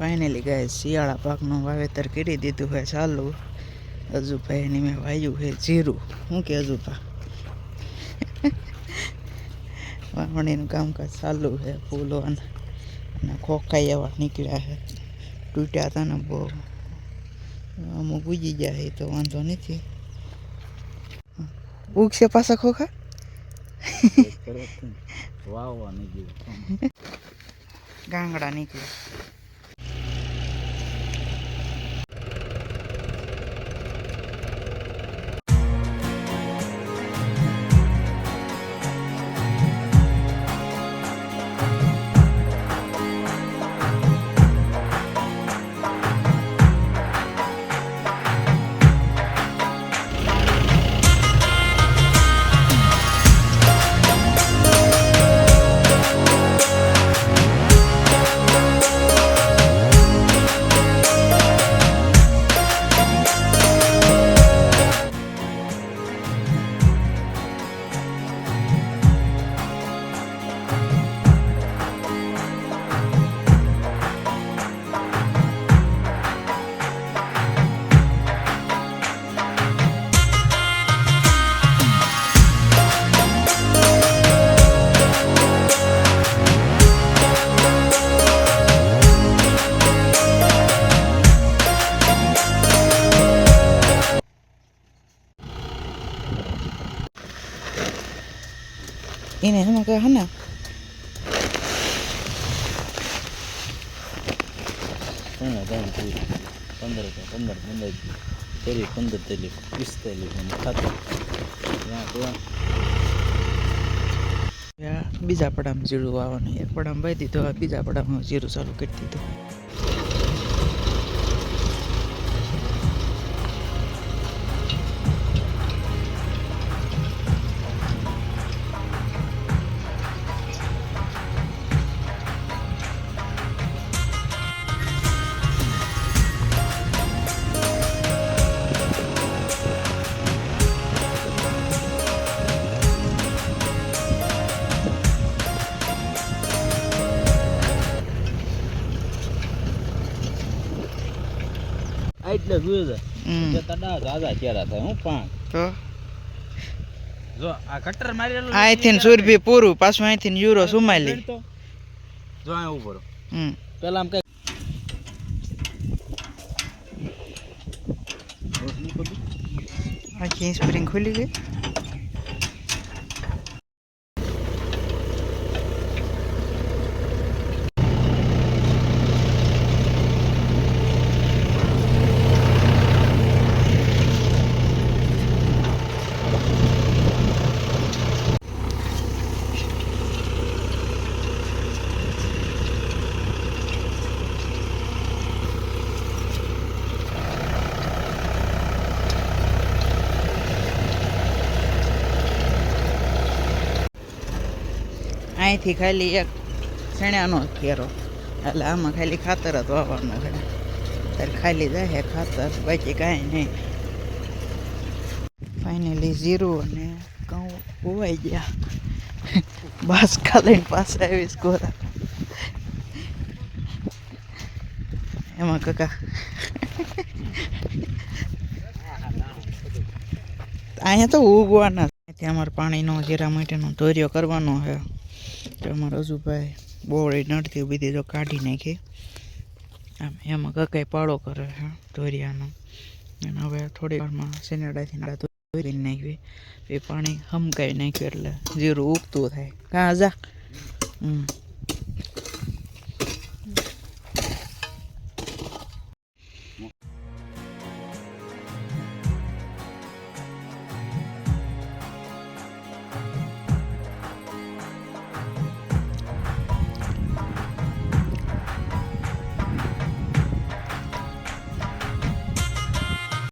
Finally गए शियाळा पाकનું વાવેતર કરી દીધું है ચાલુ। અજુભાઈની મેં વાયું है જીરું। શું કે અજુભા વાવણીનું કામકાજ ચાલુ है ફૂલો અને ખોખાઈ એવા નીકળ્યા છે। તૂટ્યા હતા ને બહુ, અમુક ઉગી ગયા છે તો વાંધો નથી। ઉગશે પાછા ખોખા ગાંગડા નીકળ્યા। ini sama ke Hana. Sana dah tu 15 teli 20 teli kata. Ya બીજા પડામાં જીરું વાવવાનું। એક પડામાં વાવી દીધું, બીજા પડામાં જીરું ચાલુ કરી દીધું। એટલે જોયું છે તડા જાજા કેરા થાય હું પાંચ તો જો આ કટર મારેલું આઈથી સુરભી પૂરું, પાછું આઈથી યુરો સુમાલી જો આ ઉપર પેલા આમ કઈ આખી સ્પ્રિંગ ખુલી ગઈ। અહીંથી ખાલી એક ચણાનો કેરો, એટલે આમાં ખાલી ખાતર જ વાવવાનું છે। ત્યારે ખાલી જાય ખાતર, બાકી કાંઈ નહીં। ફાઇનલી જીરું અને ઘઉં ઉવાઈ ગયા। બાસકા લઈને પાસે આવીશ ગોરા એમાં કાકા અહીંયા તો ઉગવાના। ત્યાંથી અમારે પાણીનો જીરા માટેનો ધોર્યો કરવાનો છે। તો અમારા અજુભાઈ બોળી નડતી બધી જો કાઢી નાખી, આમ એમાં કકાઈ પાળો કરે છે ધોરિયાનો। અને હવે થોડી વારમાં શેનડાથી ધોરી નાખવી, એ પાણી હમકાઈ નાખ્યું એટલે જીરું ઉગતું થાય। કાં જા